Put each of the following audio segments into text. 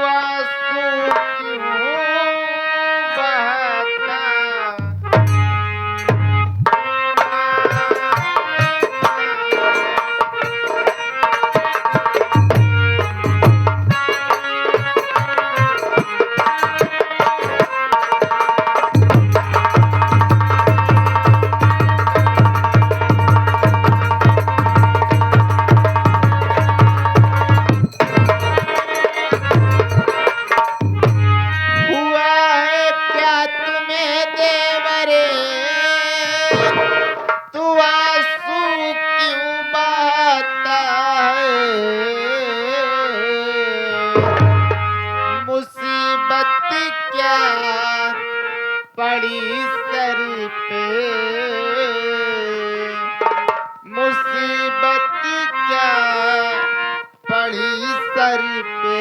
आंसू क्यों बहाता हुआ है क्या तुम्हें देवरे तू आंसू क्यों बहाता है मुसीबत क्या पड़ी सर पे मुसीबत क्या पड़ी सर पे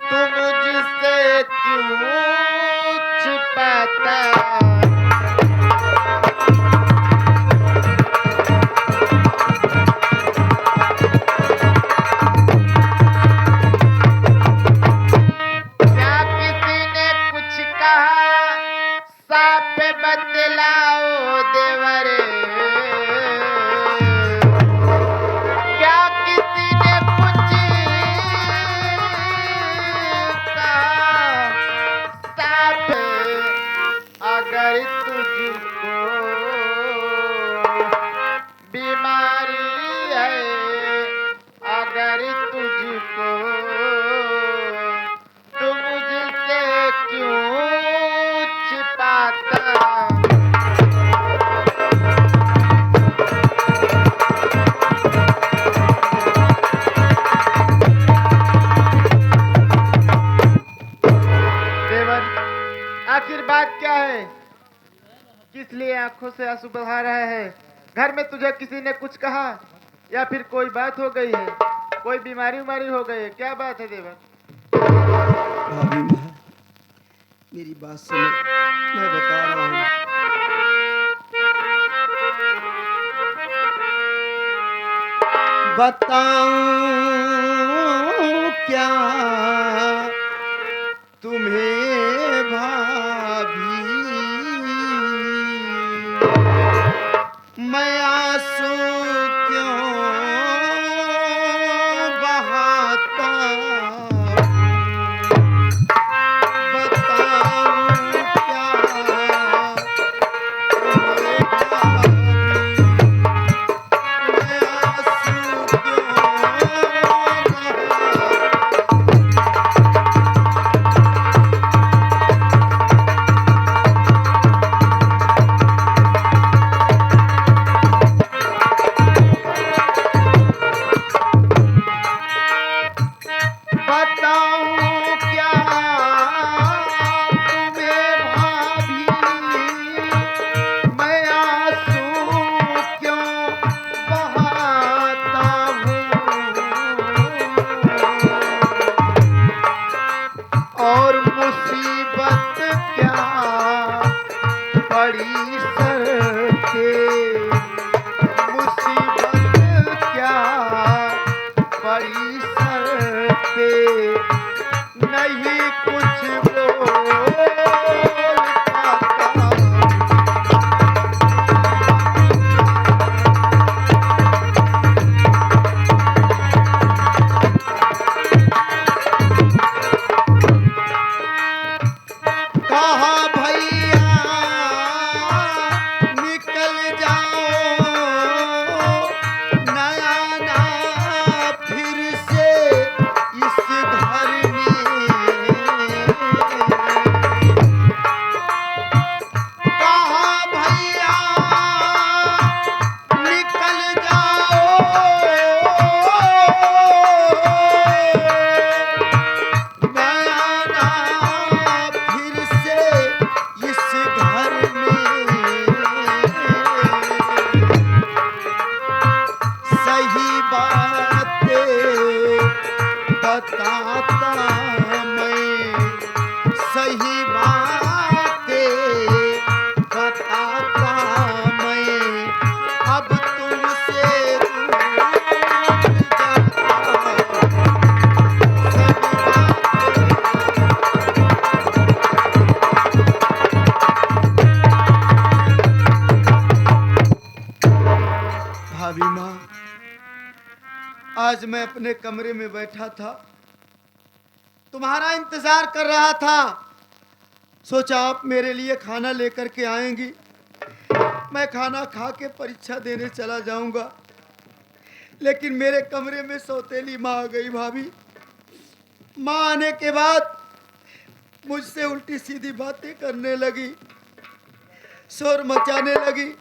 तू मुझसे क्यों छिपाता क्या किसी ने कुछ कहा साफ बतलाओ देवरे क्या किसी ने कुछ कहा साफ अगर तुझको बीमारी है अगर तुझको तू मुझसे क्यों छिपाता देवर आखिर बात क्या है किस लिए आंखों से आंसू बहा रहा है घर में तुझे किसी ने कुछ कहा या फिर कोई बात हो गई है कोई बीमारी उमारी हो गई है क्या बात है देवर भाभी माँ मेरी बात सुनो मैं बता रहा हूँ बताऊं क्या तुम्हें भाभी मैं आंसू क्यों बहाता बताऊं क्या तुम्हें भाभी मैं आंसू क्यों बहाता बताऊं क्या तुम्हें भाभी मैं आंसू क्यों बहाता हूँ और मुसीबत क्या पड़ी सर पे मुसीबत क्या पड़ी सर पे नहीं कुछ बोल पाता कहा भैया निकल जाओ नया ना फिर से इस घर में कहा भैया निकल जाओ नया ना फिर से इस घर में सही बातें बताता मैं सही बातें बताता मैं अब तुमसे दूर जाता सही आज मैं अपने कमरे में बैठा था, तुम्हारा इंतजार कर रहा था। सोचा आप मेरे लिए खाना लेकर के आएंगी, मैं खाना खा के परीक्षा देने चला जाऊंगा। लेकिन मेरे कमरे में सौतेली माँ आ गई। भाभी, माँ आने के बाद मुझसे उल्टी सीधी बातें करने लगी, शोर मचाने लगी।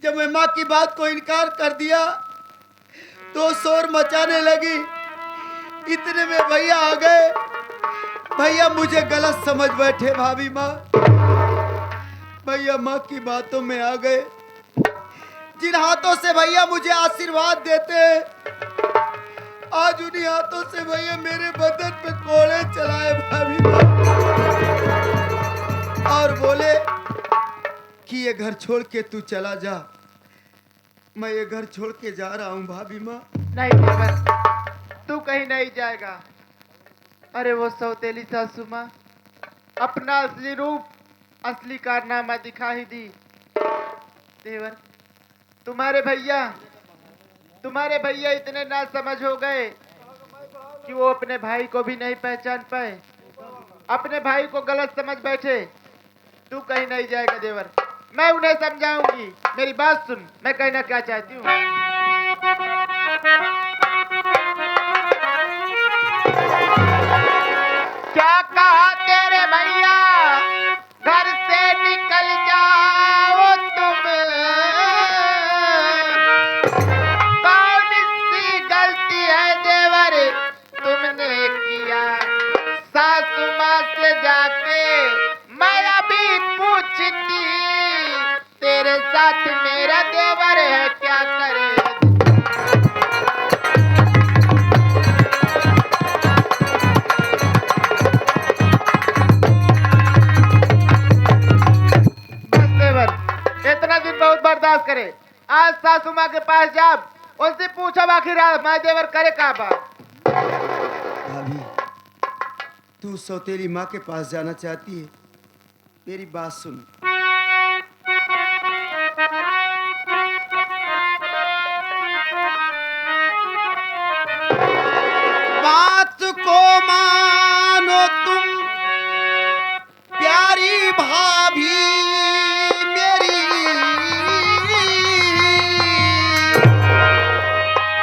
जब मैं माँ की बात को इनकार कर दिया तो शोर मचाने लगी। इतने में भैया आ गए। भैया मुझे गलत समझ बैठे। भाभी माँ, भैया माँ की बातों में आ गए। जिन हाथों से भैया मुझे आशीर्वाद देते हैं, आज उन्हीं हाथों से भैया मेरे बदन पे कोड़े चलाए। भाभी माँ, और बोले कि ये घर छोड़ के तू चला जा। मैं ये घर छोड़ के जा रहा हूँ। भाभी माँ, नहीं देवर, तू कहीं नहीं जाएगा। अरे वो सौतेली सासू माँ अपना असली रूप, असली कारनामा दिखा ही दी। देवर, तुम्हारे भैया इतने नासमझ हो गए कि वो अपने भाई को भी नहीं पहचान पाए, अपने भाई को गलत समझ बैठे। तू कहीं नहीं जाएगा देवर, मैं उन्हें समझाऊंगी। मेरी बात सुन, मैं कहना क्या चाहती हूँ। क्या कहा तेरे भैया, घर से निकल जाओ तुम। कौन सी गलती है देवर तुमने किया, सासू माँ से जाके मैं अभी पूछती। तेरे साथ मेरा देवर है, क्या करे। इतना दिन बहुत बर्दाश्त करे। आज सासू माँ के पास जा, उनसे पूछो आखिर मैं देवर करे का बात। भाभी, तू सौतेली माँ के पास जाना चाहती है? मेरी बात सुन। बात को मानो तुम प्यारी भाभी मेरी,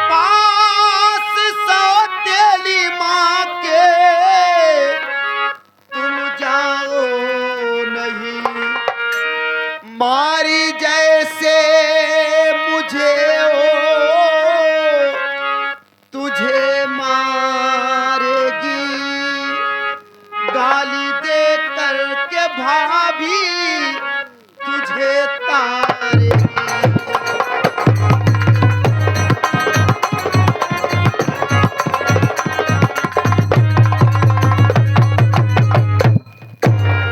पास सौतेली माँ के तुम जाओ नहीं। मारी जैसे मुझे ओ तुझे मारेगी, गाली दे करके भाभी तुझे तारेगी।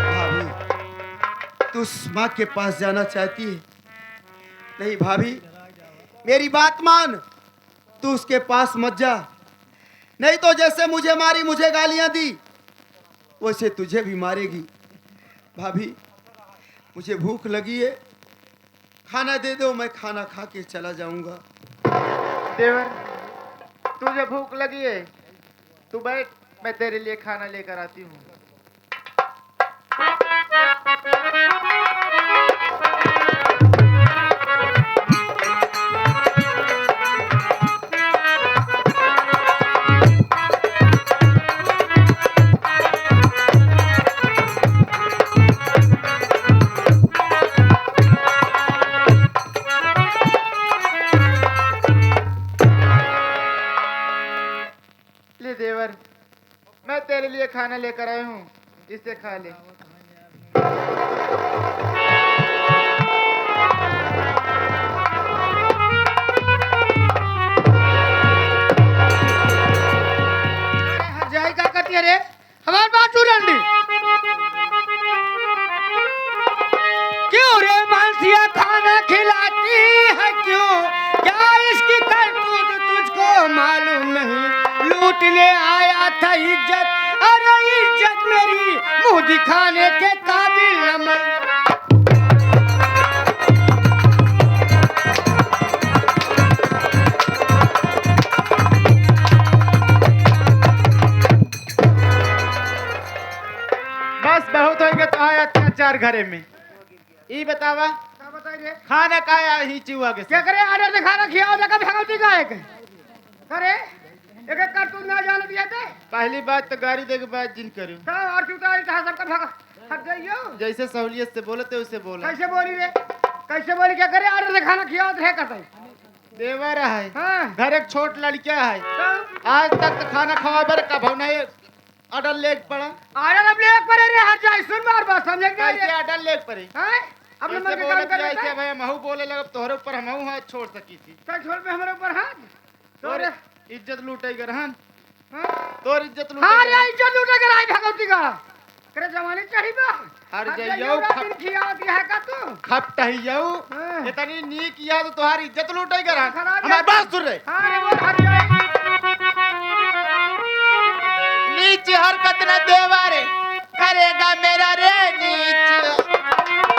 भाभी, तू उस माँ के पास जाना चाहती है? नहीं भाभी, मेरी बात मान, तू उसके पास मत जा। नहीं तो जैसे मुझे मारी, मुझे गालियां दी, वैसे तुझे भी मारेगी। भाभी, मुझे भूख लगी है, खाना दे दो, मैं खाना खा के चला जाऊंगा। देवर, तुझे भूख लगी है, तू बैठ, मैं तेरे लिए खाना लेकर आती हूँ। ले देवर, मैं तेरे लिए खाना लेकर आया हूँ, इसे खा ले। जाए क्या करती है रे? हमारी बात सुन रंडी। क्यों रे मानसिया खाना खिलाती है क्यों? क्या इसकी करतूत तुझको मालूम नहीं? लूटने आया था इज्जत, अरे इज्जत मेरी मुंह दिखाने के काबिल न मैं। यार घरे में ई बतावा क्या बताइए खाना काया ही चिवा के क्या करे आर्डर से खाना खियाओ जगह भगवती का एक करे एक एक कर तू ना जान दिया थे पहली बात तो गाड़ी दे के बाद जिन करूं तो और चूता कहा सबका भाग हट जाइयो जैसे सहूलियत से बोलते वैसे बोला कैसे बोली रे कैसे बोली क्या करे आर्डर से खाना खियाओ तो है करते देवर है हाँ घर एक छोट लड़का है तो आज तक तो खाना खवाबर का भाव नहीं ऑर्डर लेक पड़ा आर्डर अब ले पर रे हट जाए सुन बार बात समझ गए कैसे ऑर्डर लेक पड़े हैं अब ऐसे नंबर के बोले काम कर ऐसे रहे भाई महू बोले लगा तोहरे ऊपर हमहू हाथ छोड़ सकी थी तो छोड़ पे हमारे ऊपर हाथ तोर तोरे इज्जत लूटे गरहन हाँ तोर इज्जत हाँ लूटे रे इज्जत लूटे कर आई भगवती का करे जवानी चाहिए बा हर हट जाइयो, जाइयो खप- दिन खियावती है का तू खपटहियऊ हाँ। इतनी नीक याद तुम्हारी इज्जत लूटे गरहन खराब हमारी बात सुन रहे हाँ रे वो हट जाए नीच हरकत न देवारे करेगा मेरा रे नीच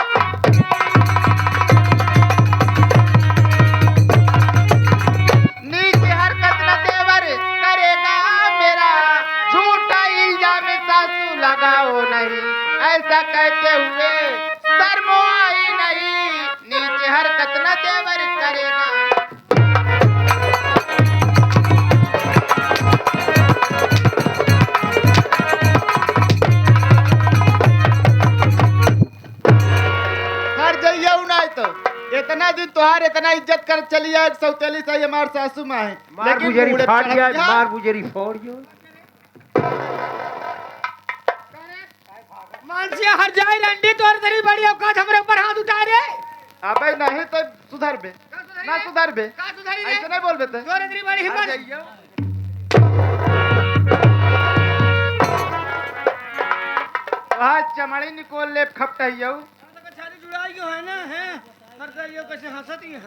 नीच हरकत न देवारे करेगा मेरा झूठा इल्जाम सासू लगाओ नहीं ऐसा कहते हुए शर्म आई नहीं नीच हरकत न देवर करेगा हर जाइए नहीं तो इतना दिन तुहार इतना इज्जत कर चली है सौतेली सही हमार सासू माँ है मार बुजेरी बूढ़े फाड़ चढ़ दिया गया। मार बुजेरी फोड़ दियो मानसिया हट जाए लंडी तोर तेरी बड़ी औकात हमरे ऊपर हाथ उठा रे अबे नहीं तो सुधर बे ना सुधर बे का सुधारी रे ऐसे नहीं बोल बेटे तोर तेरी बड़ी हट हिम्मत जाइयो। वहाँ चमड़ी निकोल ले खपटहियऊ शादी जुड़ाई क्यों है ना है हर जाइयो कैसे हंसती है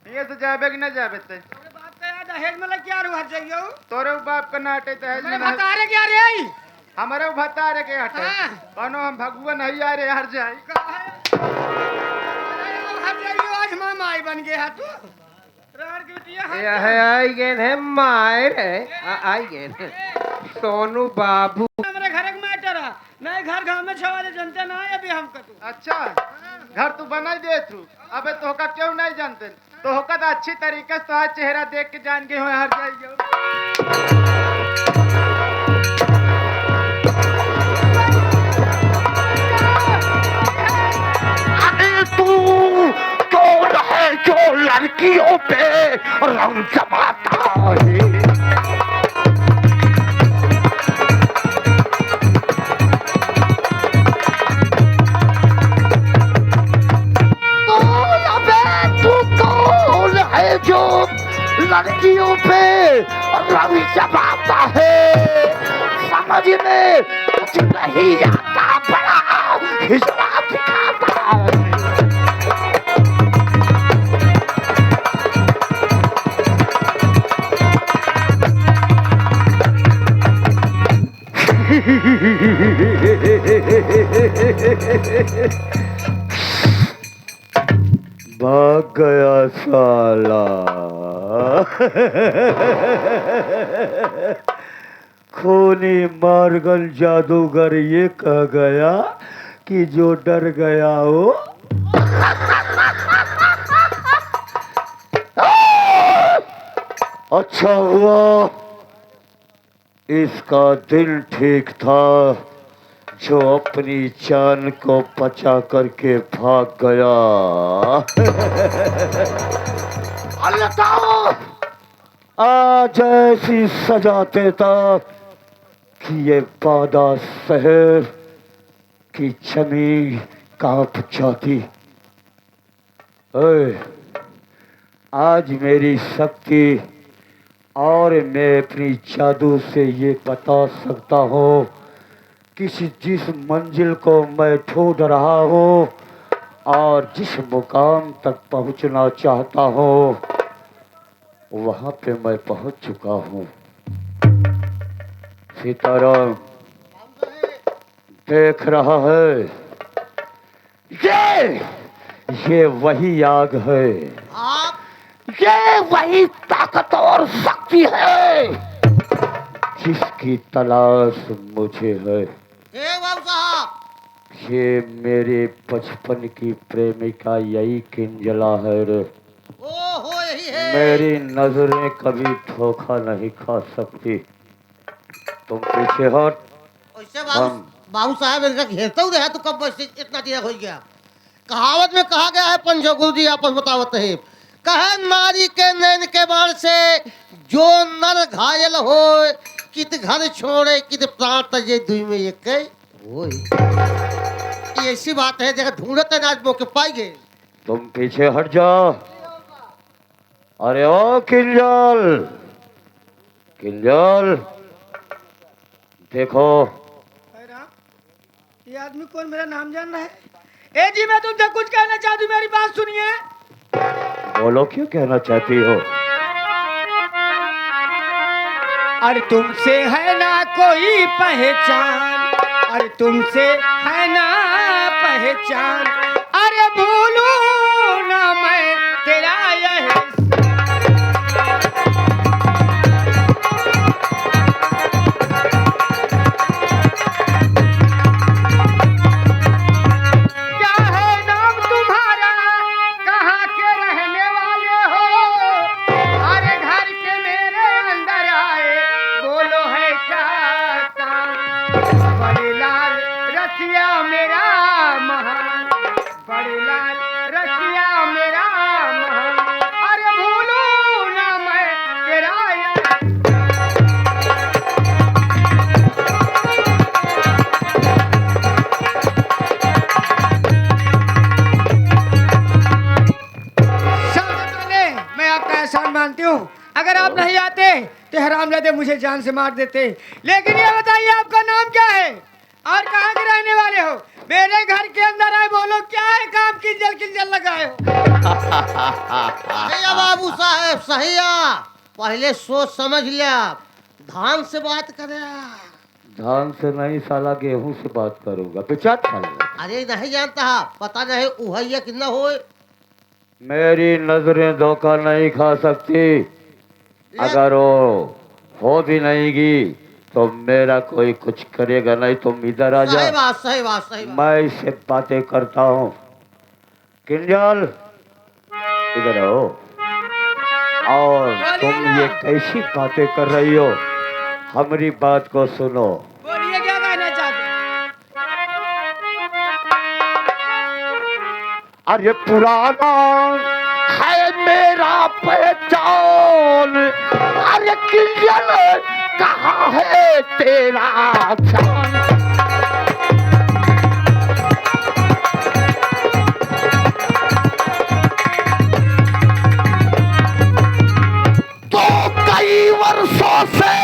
ये तो जाबे कि न जाबे ते अरे बात का याद दहेज में लग क्या रू हट जाइयो तोरे बाप का नाटे तो है मैं बता रे क्या रे आई हमारे भत्ता रे के हटे हाँ। कौनो हम भगवान नहीं आ रे हर जाई हट जाइयो आज मामा आई बन गया तू रार की बिटिया हट यह आई गए है मायर आई गए सोनू बाबू हमारे घर के मैटर है नहीं घर गांव में छवाले जनते ना है अभी हम कतू अच्छा घर तू बना दे तू अबे तोहका क्यों नहीं जानते तोहका तो अच्छी तरीके से तोहार चेहरा देख के जान गए हो हर जाइयो अरे तू कौन है जो लड़कियों पे रंग जमाता है कौन अबे तू कौन है जो लड़कियों पे रंग जमाता है समझ में कुछ नहीं आता बड़ा हिजड़ा दिखाता है भाग गया साला खूनी मारगल जादूगर ये कह गया कि जो डर गया हो अच्छा हुआ इसका दिल ठीक था जो अपनी जान को बचा करके भाग गया अल्लाह आज ऐसी सजा देता कि ये बादा शहर की जमीन कांप जाती। ओए, आज मेरी शक्ति और मैं अपनी जादू से ये बता सकता हूँ किसी जिस मंजिल को मैं ढूंढ रहा हूँ और जिस मुकाम तक पहुँचना चाहता हूँ वहाँ पे मैं पहुँच चुका हूँ। सीताराम देख रहा है ये वही आग है, ये वही ताकत और शक्ति है जिसकी तलाश मुझे है, ए बाबू साहब, ये मेरे बचपन की प्रेमिका यही किंजला है रे। ओहो यही है। मेरी नजरें कभी धोखा नहीं खा सकती। तुम पीछे हट। वैसे बाबू साहब इनका घेरता हूँ तो कब बस इतना देर हो गया। कहावत में कहा गया है, पंचो गुरु जी आपस बतावत है, कहे नारी के नैन के बाण से जो नर घायल हो, कित घर छोड़े कित प्राण तजे दुई में एक ये ऐसी बात है, जगह ढूंढते ना आज मौके पाएंगे। तुम पीछे हट जाओ। अरे ओ किंजल, किंजल देखो। ये आदमी कौन, मेरा नाम जानना है? ए जी, मैं तुमसे कुछ कहना चाहती हूँ, मेरी बात सुनिए। बोलो, क्यों कहना चाहती हो? अरे तुमसे है ना कोई पहचान, अरे तुमसे है ना पहचान, अरे भूलूं ना मैं तेरा यह क्या है नाम तुम्हारा, कहाँ के रहने वाले हो, अरे घर के मेरे अंदर आए, बोलो है क्या काम। बड़े लाल रसिया मेरा महान, बड़े लाल रसिया मेरा महान, अरे भूलूं ना मैं तेरा मैं आपका एहसान मानती हूँ। अगर आप नहीं आते तो हरामजादे मुझे जान से मार देते। लेकिन ये बताइए आपका नाम क्या है और कहाँ के रहने वाले हो? मेरे घर के अंदर आए, बोलो क्या है काम, किंजल किंजल लगाए हो? भैया बाबू साहब सही है, पहले सोच समझ लिया, ध्यान से बात करे। धान से नहीं साला, गेहूं से बात करूंगा। पिछा चल। अरे नहीं जानता, पता नहीं उहैया कितना हो। मेरी नजरें धोखा नहीं खा सकती। अगर वो हो भी नहीं गी तो मेरा कोई कुछ करेगा नहीं। तुम इधर आ सही जा, बात सही बात सही बात। मैं इससे बातें करता हूँ। किंजल इधर आओ। और तुम ये कैसी बातें कर रही हो? हमारी बात को सुनो। बोलिए क्या कहना चाहते हैं? अरे पुराना है मेरा पहचान, अरे किंजल कहाँ है तेरा जान। तो कई वर्षों से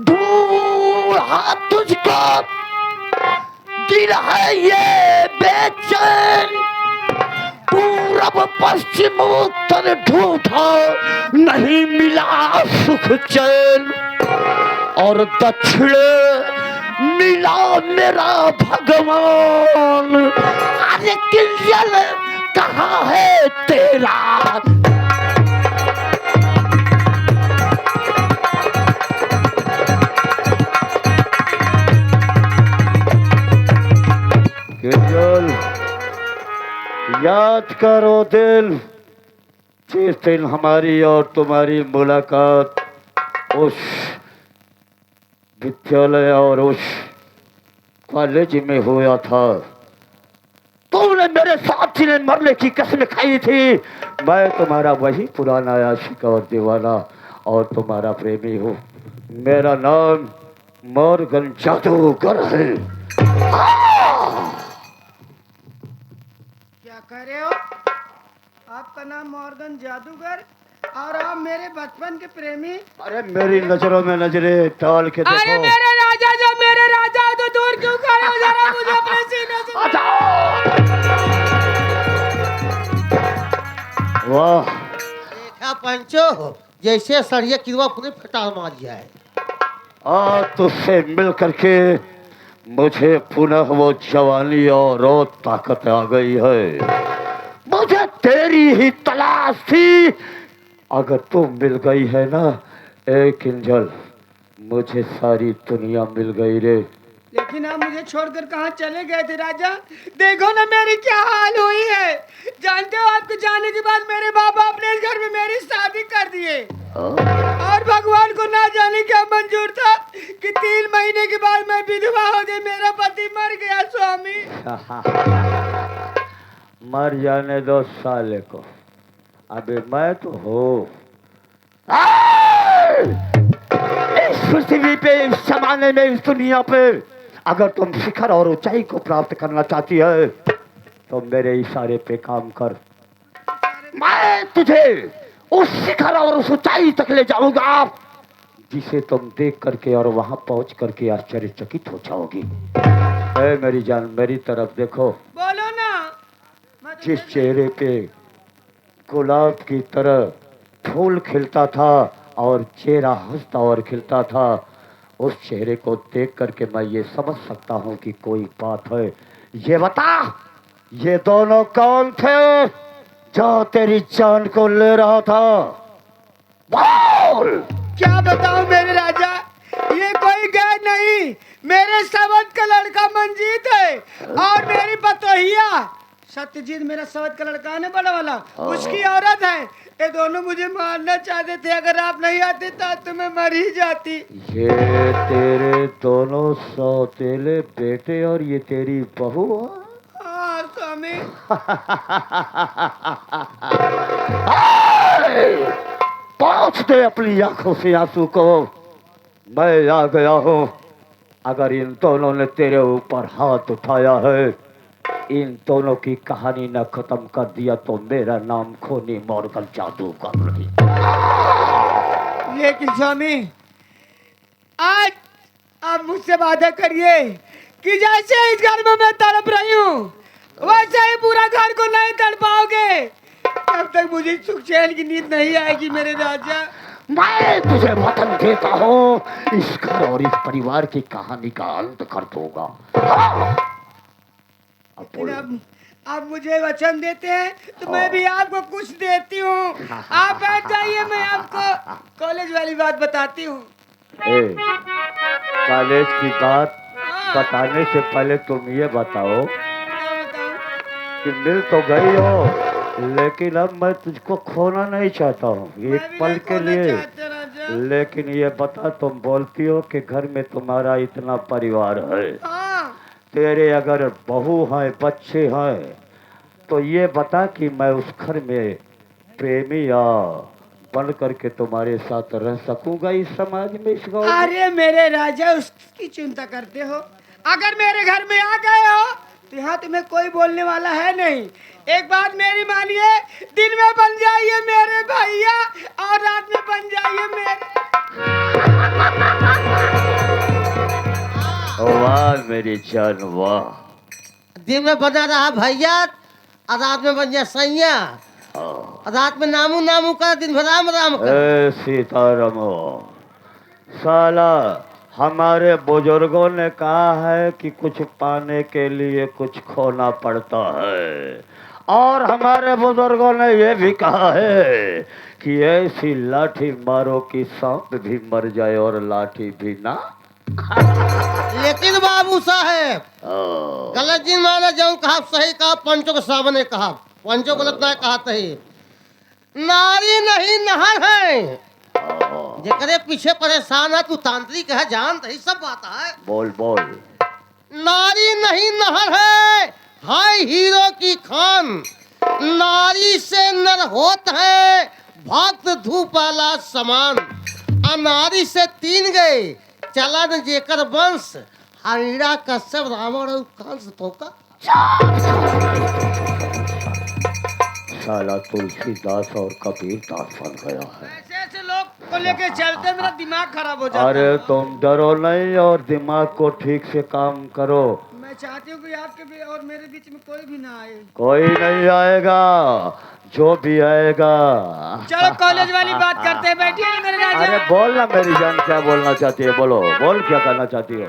ढूंढा तुझको, दिल है ये बेचैन, पूरब पश्चिम उत्तर ढूंढा नहीं मिला सुख चैन, और दक्षिण मिला मेरा भगवान। अरे किंजल कहाँ है तेरा? किंजल याद करो दिल, जिस दिन हमारी और तुम्हारी मुलाकात उस विद्यालय और उस कॉलेज में हुआ था। तुमने मेरे साथी ने मरने की कसम खाई थी। मैं तुम्हारा वही पुराना आशिक और दीवाना और तुम्हारा प्रेमी हूँ। मेरा नाम मॉर्गन जादूगर है। क्या कह रहे हो? आपका नाम मॉर्गन जादूगर और आप मेरे बचपन के प्रेमी? अरे मेरी नजरों में नजरें डाल के देखो। अरे मेरे राजा, जब मेरे राजा हो तो दूर क्यों खड़े हो? जरा मुझे अपने सीने से वाह, देखा पंचो, जैसे सरिया किरवा पूरे फटाल मार जाए। आज तुझसे मिल करके मुझे पुनः वो जवानी और वो ताकत आ गई है। मुझे तेरी ही तलाश थी। अगर तू मिल गई है ना ए किंजल, मुझे सारी दुनिया मिल गई रे। लेकिन आप मुझे छोड़कर कहाँ चले गए थे राजा? देखो ना मेरी क्या हाल हुई है। जानते हो आपके जाने के बाद मेरे बाबा अपने इस घर में मेरी शादी कर दिए। और भगवान को ना जाने क्या मंजूर था कि 3 महीने के बाद मैं विधवा हो गई, मेरा पति मर गया स्वामी। मर जाने दो साले को, अबे मैं तो हूँ। इस पृथ्वी पे, इस जमाने में, इस दुनिया पे अगर तुम शिखर और ऊंचाई को प्राप्त करना चाहती है तो मेरे इशारे पे काम कर। मैं तुझे उस शिखर और उस ऊंचाई तक ले जाऊंगा जिसे तुम देख करके और वहां पहुंच करके आश्चर्यचकित हो जाओगी। ए मेरी जान, मेरी तरफ देखो। बोलो ना। जिस चेहरे पे गुलाब की तरह फूल खिलता था और चेहरा हंसता और खिलता था, उस चेहरे को देख करके मैं ये समझ सकता हूँ कि कोई बात है। ये बता, ये दोनों कौन थे जो तेरी जान को ले रहा था? बोल। क्या बताऊं मेरे राजा, ये कोई गैर नहीं, मेरे सवत का लड़का मंजीत है और मेरी बतोहिया सत्यजीत, मेरा सवत का लड़का है ना बड़ा वाला, उसकी औरत है। ये दोनों मुझे मारना चाहते थे, अगर आप नहीं आते तो मैं मर ही जाती। ये तेरे दोनों सौतेले बेटे और ये तेरी बहू? हाँ स्वामी। पहुंच दे अपनी आंखों से आंसू को। मैं आ गया हूँ। अगर इन दोनों ने तेरे ऊपर हाथ उठाया है, इन दोनों की कहानी न खत्म कर दिया तो मेरा नाम खोनी मोरगल जादूगर नहीं। लेकिन स्वामी, आज आप मुझसे वादा करिए कि जैसे इस घर में मैं तड़प रही हूँ वैसे ही पूरा घर को नहीं तड़पाओगे। तब तक मुझे सुख चैन की नींद नहीं आएगी मेरे राजा। मैं तुझे वतन देता हूँ, इस घर और इस परिवार की कहानी का अंत कर दूंगा। अब बोलो। लेकिन आप मुझे वचन देते हैं तो मैं भी आपको कुछ देती हूँ। आप बैठ जाइए, मैं आपको कॉलेज वाली बात बताती हूँ। ए, कॉलेज की बात बताने से पहले तुम ये बताओ क्या बताऊँ? कि मिल तो गई हो, लेकिन अब मैं तुझको खोना नहीं चाहता हूँ मैं एक भी पल नहीं के खोना लिए। चाहता राजा। लेकिन ये बता, तुम बोलती हो कि घर में तुम्हारा इतना परिवार है, हाँ, तेरे अगर बहू हैं, बच्चे हैं, तो ये बता कि मैं उस घर में प्रेमी या बन करके तुम्हारे साथ रह सकूंगा इस समाज में, इस गाँव में? अरे मेरे राजा, उसकी चिंता करते हो? अगर मेरे घर में आ गए हो तो यहाँ तुम्हें कोई बोलने वाला है नहीं। एक बात मेरी मानिए, दिन में बन जाइए मेरे भैया और रात में बन जाइए मेरे। वाह मेरी जान वाह। दिन में बना रहा भैया और रात में बन जाए सैया, और रात में नामू नामू का, दिन भर राम राम का। ए सीताराम, साला हमारे बुजुर्गों ने कहा है कि कुछ पाने के लिए कुछ खोना पड़ता है, और हमारे बुजुर्गों ने ये भी कहा है कि ऐसी लाठी मारो कि सांप भी मर जाए और लाठी भी ना। लेकिन बाबू साहेब, गलत जी माना जाऊं, कहा सही कहा, पंचों के सामने कहा, पंचों गलत ना कहा सही। नारी नहीं नहर है, जेकरे पीछे परेशान है तू तांत्रिक है, जान रही सब बात है। बोल बोल। नारी नहीं नहर है, हाय हीरो की खान। नारी से नर होत है भक्त धूप वाला समान। अनारी से 3 गए, चलन जेकर वंश, हरिणा कश्यप रावण और कंस धोखा। साला तुलसीदास और कबीर दास बन गया है। ऐसे ऐसे लोग को लेके चलते मेरा दिमाग खराब हो जाता अरे है। तुम डरो नहीं और दिमाग को ठीक से काम करो। मैं चाहती हूँ कि आपके भी और मेरे बीच में कोई भी ना आए। कोई नहीं आएगा, जो भी आएगा। चलो कॉलेज वाली बात करते हैं, बैठिए ना मेरे राजा। अरे बोल ना मेरी जान, क्या बोलना चाहती है? बोलो, बोल क्या करना चाहती हो?